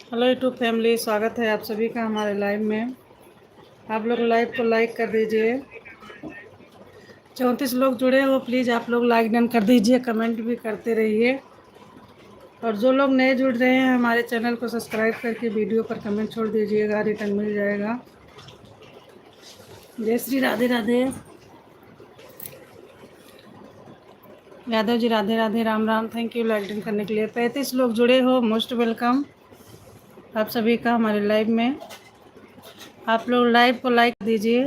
Hello YouTube family, स्वागत है आप सभी का हमारे लाइव में। आप लोग लाइव को लाइक कर दीजिए। 34 लोग जुड़े हो, प्लीज़ आप लोग लाइक डन कर दीजिए, कमेंट भी करते रहिए। और जो लोग नए जुड़ रहे हैं हमारे चैनल को सब्सक्राइब करके वीडियो पर कमेंट छोड़ दीजिएगा, रिटर्न मिल जाएगा। जय Shri Radhe Radhe. Yadav ji Radhe Radhe, Ram Ram. Thank you like done करने के लिए। 35 लोग जुड़े हो, मोस्ट वेलकम आप सभी का हमारे लाइव में। आप लोग लाइव को लाइक दीजिए।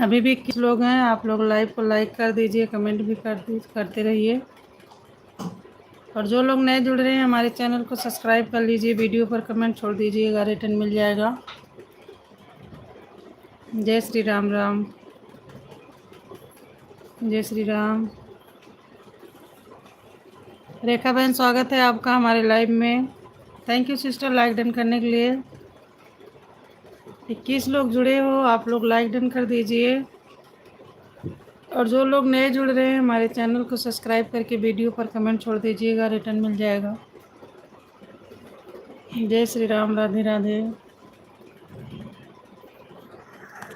अभी भी किस लोग हैं, आप लोग लाइव को लाइक कर दीजिए, कमेंट भी करते रहिए। और जो लोग नए जुड़ रहे हैं हमारे चैनल को सब्सक्राइब कर लीजिए, वीडियो पर कमेंट छोड़ दीजिएगा, रिटर्न मिल जाएगा। जय श्री राम राम। जय श्री राम। रेखा बहन, स्वागत है आपका हमारे लाइव में। Thank you sister like done करने के लिए। 21 लोग जुड़े हो, आप लोग लाइक डन कर दीजिए। और जो लोग नए जुड़ रहे हैं हमारे चैनल को सब्सक्राइब करके वीडियो पर कमेंट छोड़ दीजिएगा, रिटर्न मिल जाएगा। जय श्री राम। राधे राधे।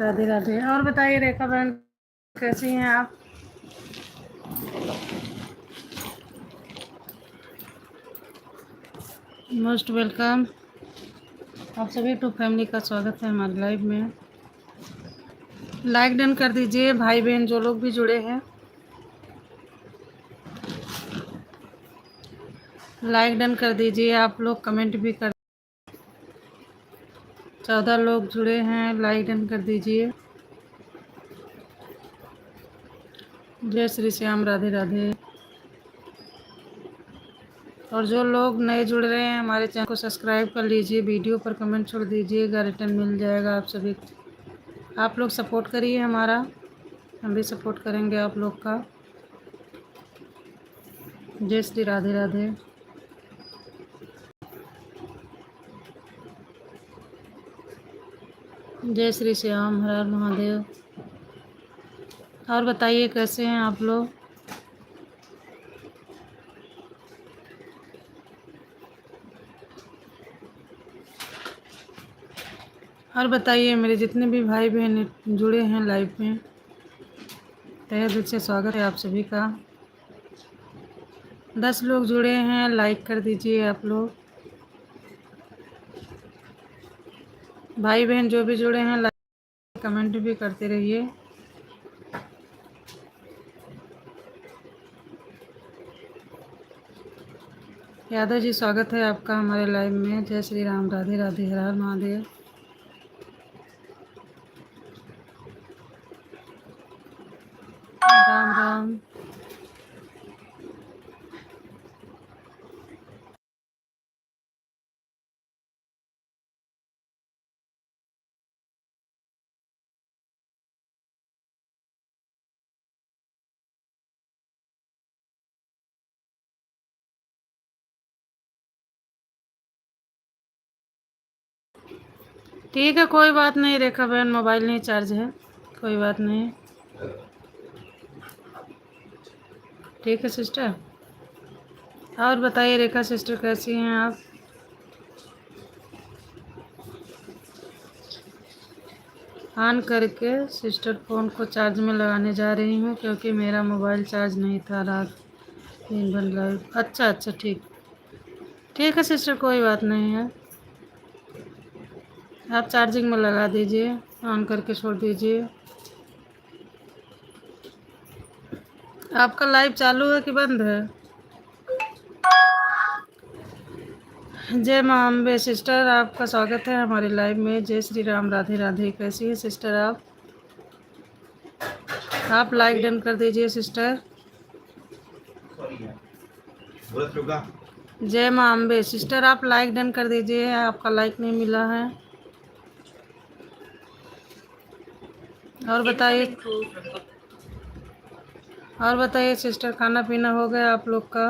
राधे राधे। और बताइए रेखा बहन, कैसी हैं आप? Most welcome. आप सभी टू फैमिली का स्वागत है हमारे लाइव में। लाइक डन कर दीजिए भाई बहन, जो लोग भी जुड़े हैं लाइक डन कर दीजिए। आप लोग कमेंट भी कर। 14 लोग जुड़े हैं, लाइक डन कर दीजिए। जय श्री श्याम। राधे राधे। और जो लोग नए जुड़ रहे हैं हमारे चैनल को सब्सक्राइब कर लीजिए, वीडियो पर कमेंट छोड़ दीजिएगा, रिटर्न मिल जाएगा आप सभी। आप लोग सपोर्ट करिए हमारा, हम भी सपोर्ट करेंगे आप लोग का। जय श्री राधे राधे। जय श्री श्याम। हर हर महादेव। और बताइए कैसे हैं आप लोग? और बताइए मेरे जितने भी भाई बहन जुड़े हैं लाइव में, तहे दिल से स्वागत है आप सभी का। 10 लोग जुड़े हैं, लाइक कर दीजिए आप लोग। भाई बहन जो भी जुड़े हैं लाइक कमेंट भी करते रहिए। यादव जी, स्वागत है आपका हमारे लाइव में। जय श्री राम। राधे राधे। हर हर महादेव। राम राम। ठीक है, कोई बात नहीं रेखा बहन, मोबाइल नहीं चार्ज है, कोई बात नहीं। ठीक है सिस्टर। और बताइए रेखा सिस्टर, कैसी हैं आप? ऑन करके सिस्टर फ़ोन को चार्ज में लगाने जा रही हूँ, क्योंकि मेरा मोबाइल चार्ज नहीं था रात दिन भर लाइव। अच्छा अच्छा, ठीक। ठीक है सिस्टर, कोई बात नहीं है। आप चार्जिंग में लगा दीजिए, ऑन करके छोड़ दीजिए। आपका लाइव चालू है कि बंद है? जय माँ अम्बे सिस्टर, आपका स्वागत है हमारे लाइव में। जय श्री राम। राधे राधे। कैसी है सिस्टर आप? आप लाइक डन कर दीजिए सिस्टर। जय माँ अम्बे सिस्टर, आप लाइक डन कर दीजिए, आपका लाइक नहीं मिला है। और बताइए। और बताइए सिस्टर, खाना पीना हो गया आप लोग का?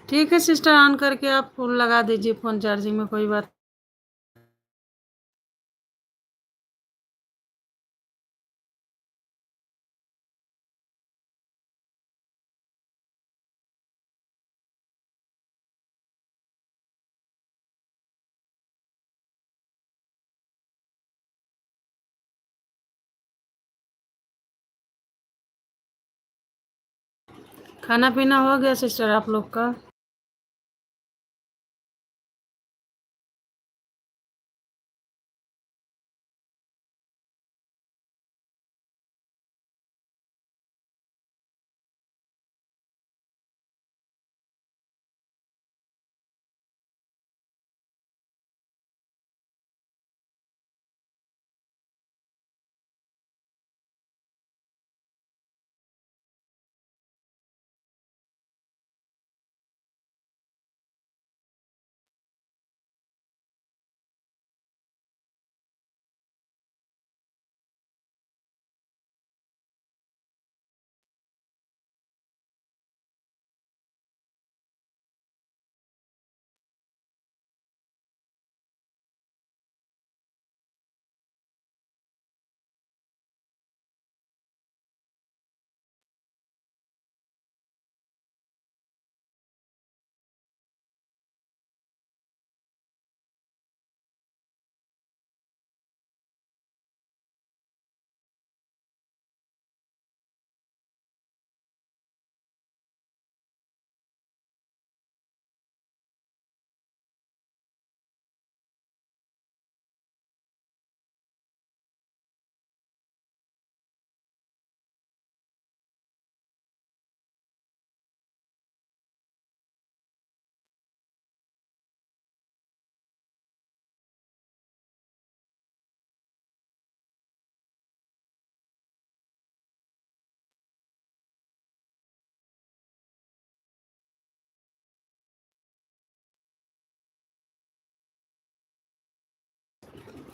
ठीक है सिस्टर, ऑन करके आप फुल लगा दीजिए फ़ोन चार्जिंग में, कोई बात। खाना पीना हो गया सिस्टर आप लोग का?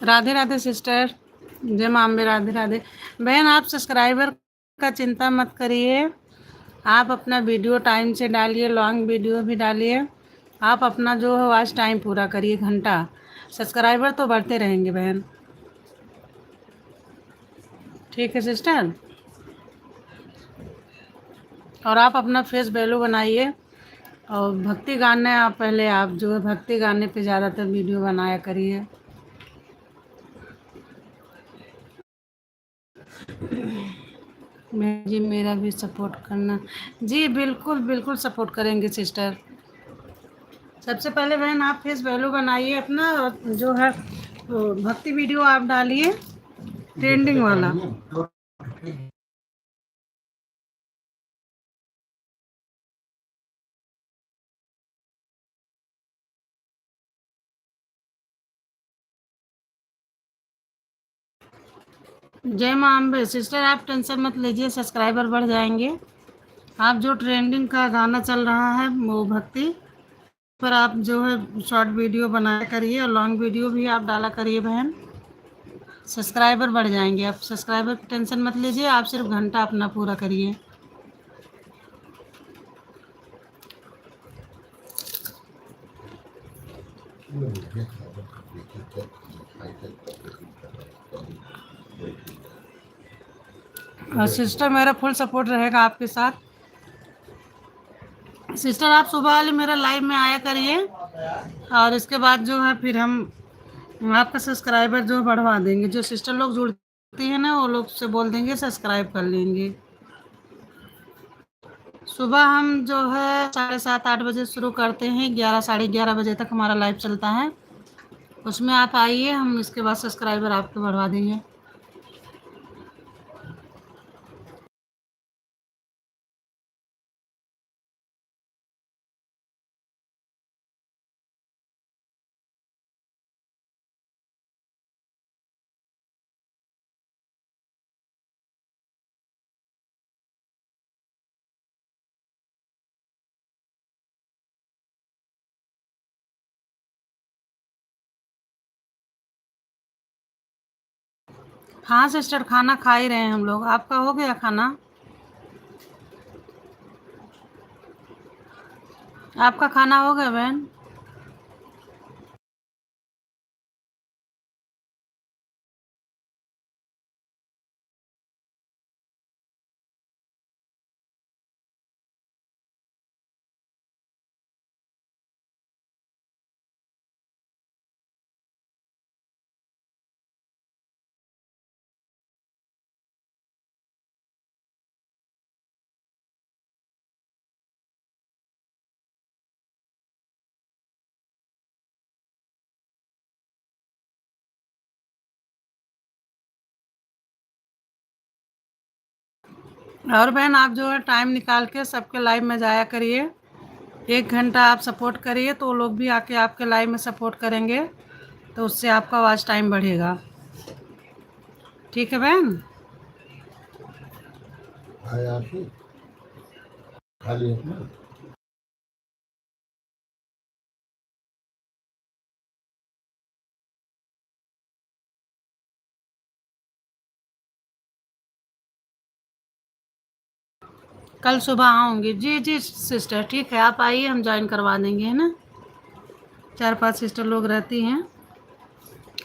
राधे राधे सिस्टर, जय माँ अम्बे, राधे राधे। बहन आप सब्सक्राइबर का चिंता मत करिए, आप अपना वीडियो टाइम से डालिए, लॉन्ग वीडियो भी डालिए, आप अपना जो है वॉच टाइम पूरा करिए, घंटा। सब्सक्राइबर तो बढ़ते रहेंगे बहन। ठीक है सिस्टर, और आप अपना फेस वैल्यू बनाइए, और भक्ति गाने आप पहले, आप जो है भक्ति गाने पे ज़्यादातर वीडियो बनाया करिए। मैं जी, मेरा भी सपोर्ट करना। जी बिल्कुल बिल्कुल सपोर्ट करेंगे सिस्टर। सबसे पहले बहन आप फेस वैल्यू बनाइए अपना, और जो है वो भक्ति वीडियो आप डालिए, ट्रेंडिंग वाला। जय माँ अम्बे सिस्टर, आप टेंशन मत लीजिए, सब्सक्राइबर बढ़ जाएंगे। आप जो ट्रेंडिंग का गाना चल रहा है वो भक्ति पर आप जो है शॉर्ट वीडियो बनाया करिए, और लॉन्ग वीडियो भी आप डाला करिए बहन, सब्सक्राइबर बढ़ जाएंगे। आप सब्सक्राइबर की टेंशन मत लीजिए, आप सिर्फ घंटा अपना पूरा करिए। और सिस्टर मेरा फुल सपोर्ट रहेगा आपके साथ। सिस्टर आप सुबह वाले मेरा लाइव में आया करिए, और इसके बाद जो है फिर हम आपका सब्सक्राइबर जो बढ़वा देंगे। जो सिस्टर लोग जुड़ती है ना, वो लोग से बोल देंगे सब्सक्राइब कर लेंगे। सुबह हम जो है 7:30 8 बजे शुरू करते हैं, 11 साढ़े 11 बजे तक हमारा लाइव चलता है। उसमें आप आइए, हम इसके बाद सब्सक्राइबर आपको बढ़वा देंगे। हाँ सिस्टर, खाना खा ही रहे हैं हम लोग। आपका हो गया खाना? आपका खाना हो गया बहन? और बहन आप जो है टाइम निकाल के सबके लाइव में जाया करिए। 1 घंटा आप सपोर्ट करिए तो वो लोग भी आके आपके लाइव में सपोर्ट करेंगे, तो उससे आपका वॉच टाइम बढ़ेगा। ठीक है बहन? खाली है। कल सुबह आऊँगी। जी जी सिस्टर, ठीक है, आप आइए, हम ज्वाइन करवा देंगे, है ना। 4-5 सिस्टर लोग रहती हैं,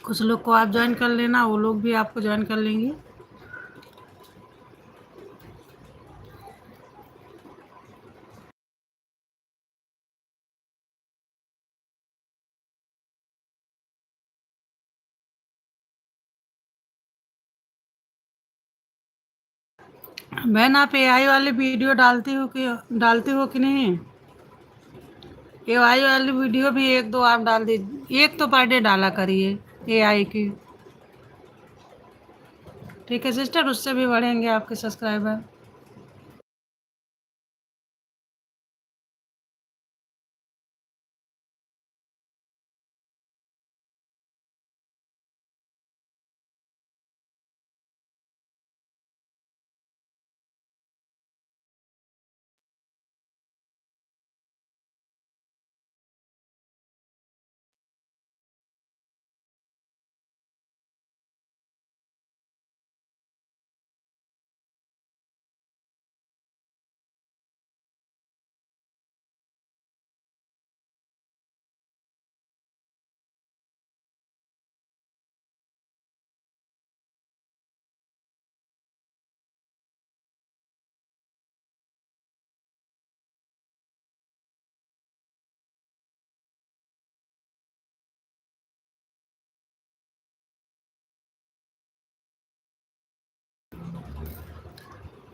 कुछ लोग को आप ज्वाइन कर लेना, वो लोग भी आपको ज्वाइन कर लेंगे। बहन आप एआई वाली वीडियो डालती हो कि नहीं? एआई वाली वीडियो भी 1-2 आप डाल दीजिए, 1 तो पर डे डाला करिए एआई की। ठीक है सिस्टर, उससे भी बढ़ेंगे आपके सब्सक्राइबर।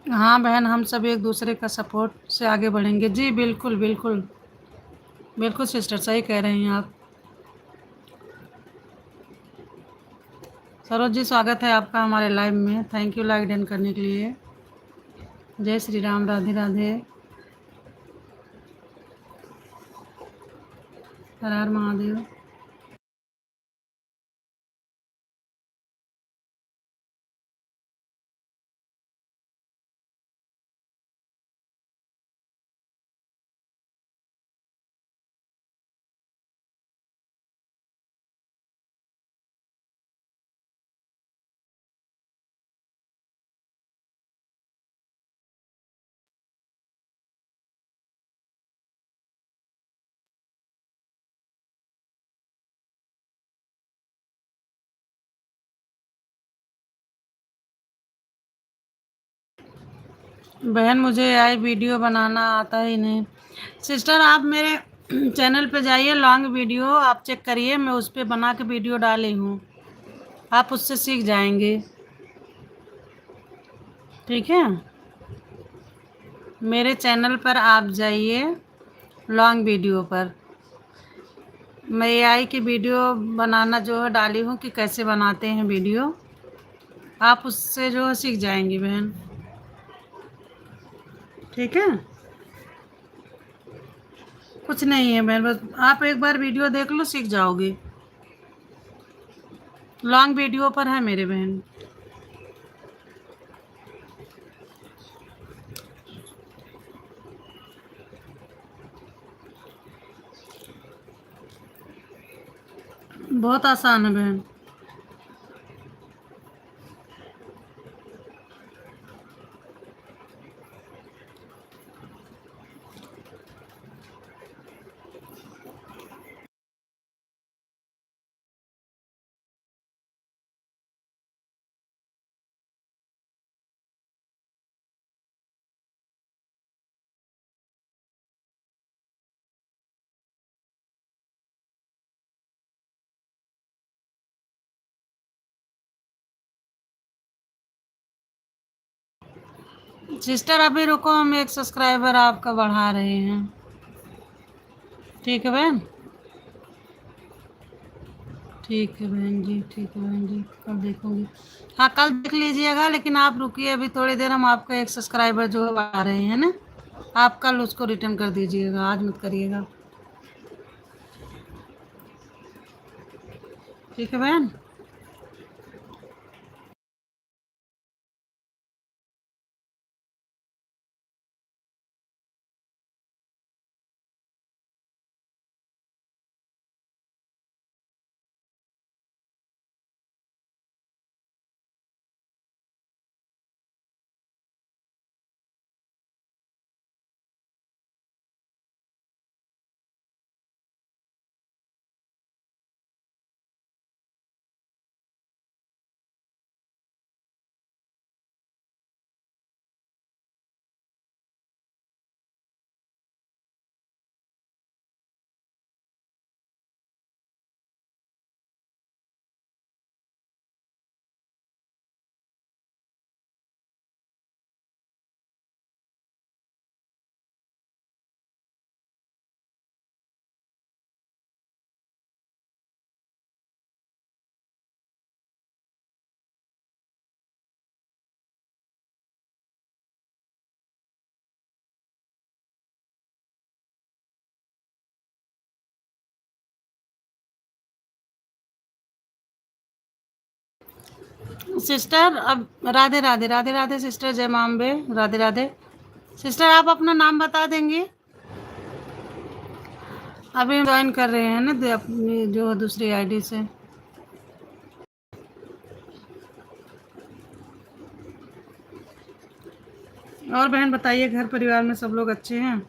हाँ बहन, हम सब एक दूसरे का सपोर्ट से आगे बढ़ेंगे। जी बिल्कुल बिल्कुल बिल्कुल सिस्टर, सही कह रही हैं आप। सरोज जी, स्वागत है आपका हमारे लाइव में। थैंक यू लाइक डन करने के लिए। जय श्री राम, राधे राधे, हर हर महादेव। बहन मुझे एआई वीडियो बनाना आता ही नहीं। सिस्टर आप मेरे चैनल पे जाइए, लॉन्ग वीडियो आप चेक करिए, मैं उस पर बना के वीडियो डाली हूँ, आप उससे सीख जाएंगे। ठीक है, मेरे चैनल पर आप जाइए, लॉन्ग वीडियो पर मैं एआई की वीडियो बनाना जो है डाली हूँ कि कैसे बनाते हैं वीडियो, आप उससे जो है सीख जाएंगी बहन। ठीक है, कुछ नहीं है बहन, बस आप एक बार वीडियो देख लो, सीख जाओगे। लॉन्ग वीडियो पर है मेरे बहन। बहुत आसान है बहन। सिस्टर अभी रुको, हम एक सब्सक्राइबर आपका बढ़ा रहे हैं। ठीक है बहन। ठीक है बहन जी, ठीक है बहन जी, कल देखूंगी। हाँ कल देख लीजिएगा, लेकिन आप रुकिए अभी थोड़ी देर, हम आपका एक सब्सक्राइबर जो है बढ़ा रहे हैं ना। आप कल उसको रिटर्न कर दीजिएगा, आज मत करिएगा। ठीक है बहन। सिस्टर अब राधे राधे, राधे राधे सिस्टर, जय मां अम्बे, राधे राधे। सिस्टर आप अपना नाम बता देंगी? अभी हम ज्वाइन कर रहे हैं ना अपनी जो दूसरी आईडी से। और बहन बताइए, घर परिवार में सब लोग अच्छे हैं?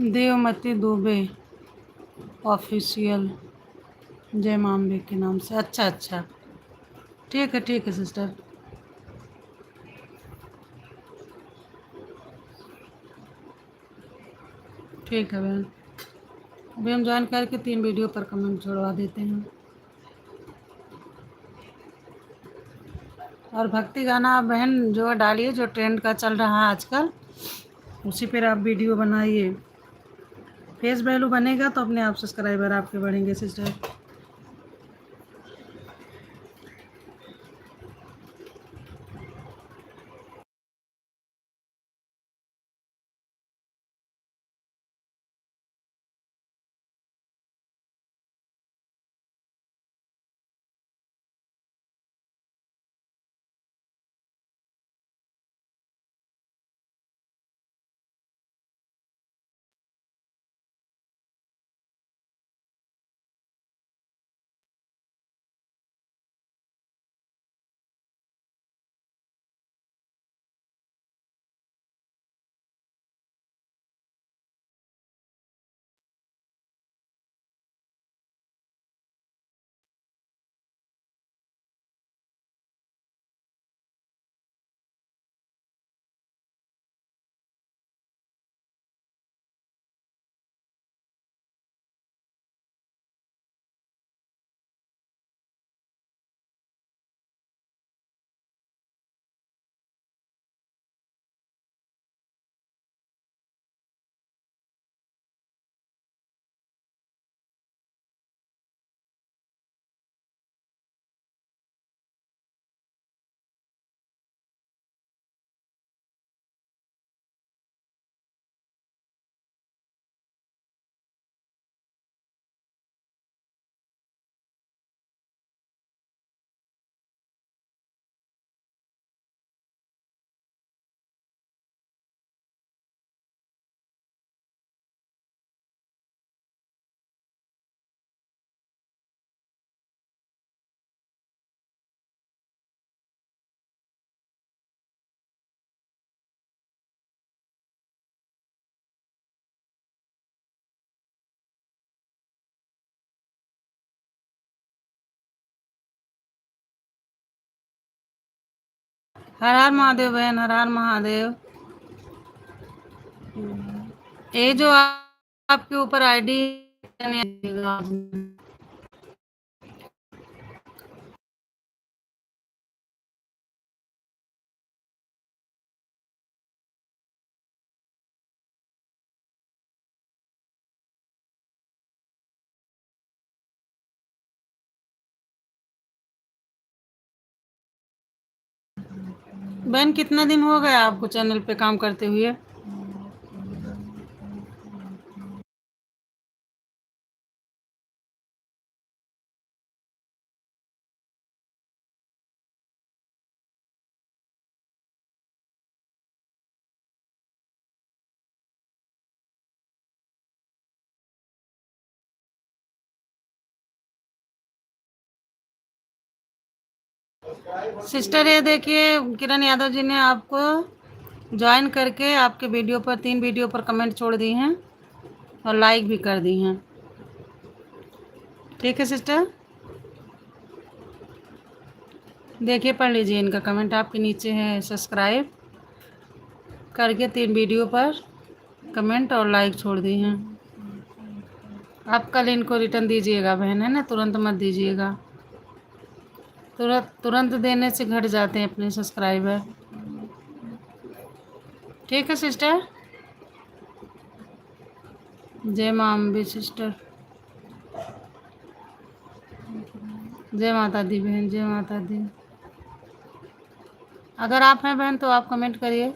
देवमती दुबे ऑफिशियल, जय मां अम्बे के नाम से। अच्छा अच्छा, ठीक है सिस्टर। ठीक है बहन। अभी हम ज्वाइन करके 3 वीडियो पर कमेंट छोड़वा देते हैं। और भक्ति गाना आप बहन जो डालिए, जो ट्रेंड का चल रहा है आजकल, उसी पर आप वीडियो बनाइए। फेस वैल्यू बनेगा तो अपने आप सब्सक्राइबर आपके बढ़ेंगे सिस्टर। हर हर महादेव बहन, हर हर महादेव। ये जो आपके ऊपर आईडी बहन, कितना दिन हो गया आपको चैनल पे काम करते हुए? सिस्टर, ये देखिए, किरण यादव जी ने आपको ज्वाइन करके आपके वीडियो पर 3 वीडियो पर कमेंट छोड़ दी हैं और लाइक भी कर दी हैं। ठीक है सिस्टर, देखिए पढ़ लीजिए इनका कमेंट आपके नीचे है। सब्सक्राइब करके 3 वीडियो पर कमेंट और लाइक छोड़ दी हैं। आप कल इनको रिटर्न दीजिएगा बहन, है ना, तुरंत मत दीजिएगा। तुरंत तुरंत देने से घट जाते हैं अपने सब्सक्राइबर। ठीक है सिस्टर, जय माँ अम्बे सिस्टर, जय माता दी बहन, जय माता दी। अगर आप हैं बहन तो आप कमेंट करिए।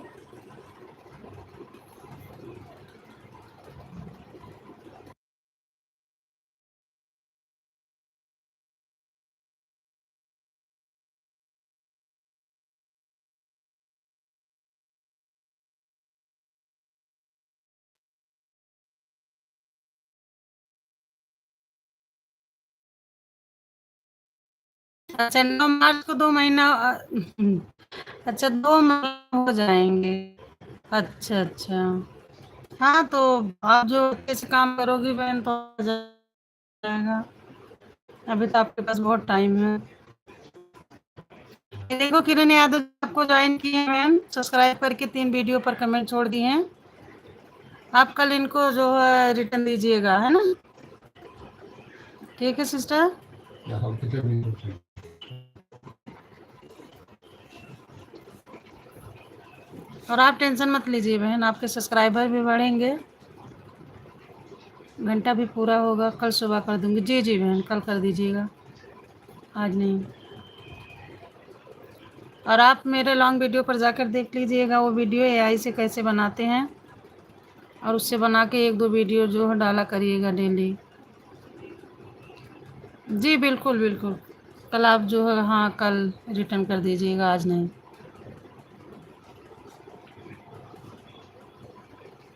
अच्छा, 9 मार्च को 2 महीना अच्छा, 2 महीना हो जाएंगे। अच्छा अच्छा। हाँ तो आप जो कैसे काम करोगी बहन तो हो जाएगा। अभी तो आपके पास बहुत टाइम है। ये देखो, किरण यादव आपको ज्वाइन किए हैं मैम, सब्सक्राइब करके 3 वीडियो पर कमेंट छोड़ दिए हैं। आप कल इनको जो है रिटर्न दीजिएगा, है ना। ठीक है सिस्टर, और आप टेंशन मत लीजिए बहन, आपके सब्सक्राइबर भी बढ़ेंगे। घंटा भी पूरा होगा, कल सुबह कर दूंगी। जी जी बहन, कल कर दीजिएगा, आज नहीं। और आप मेरे लॉन्ग वीडियो पर जाकर देख लीजिएगा, वो वीडियो एआई से कैसे बनाते हैं, और उससे बना के 1-2 वीडियो जो है डाला करिएगा डेली। जी बिल्कुल बिल्कुल, कल आप जो है, हाँ कल रिटर्न कर दीजिएगा, आज नहीं।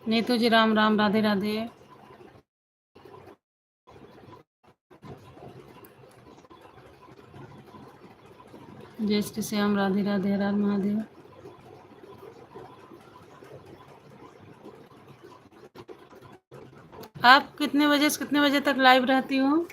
नीतू जी राम राम, राधे राधे। जय श्री श्याम, राधे राधे, हर हर महादेव। आप कितने बजे से कितने बजे तक लाइव रहती हो?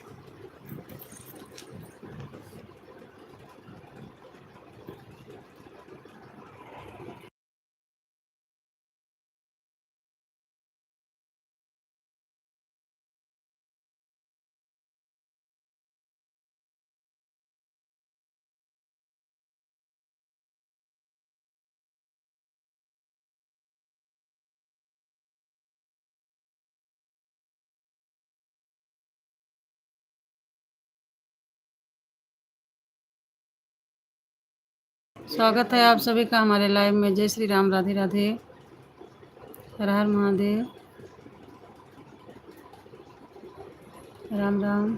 स्वागत है आप सभी का हमारे लाइव में। जय श्री राम, राधे राधे, हर हर महादेव, राम राम।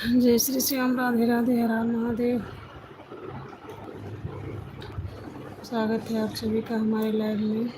जय श्री श्याम, राधे राधे, हर हर महादेव। स्वागत है आप सभी का हमारे लाइव में।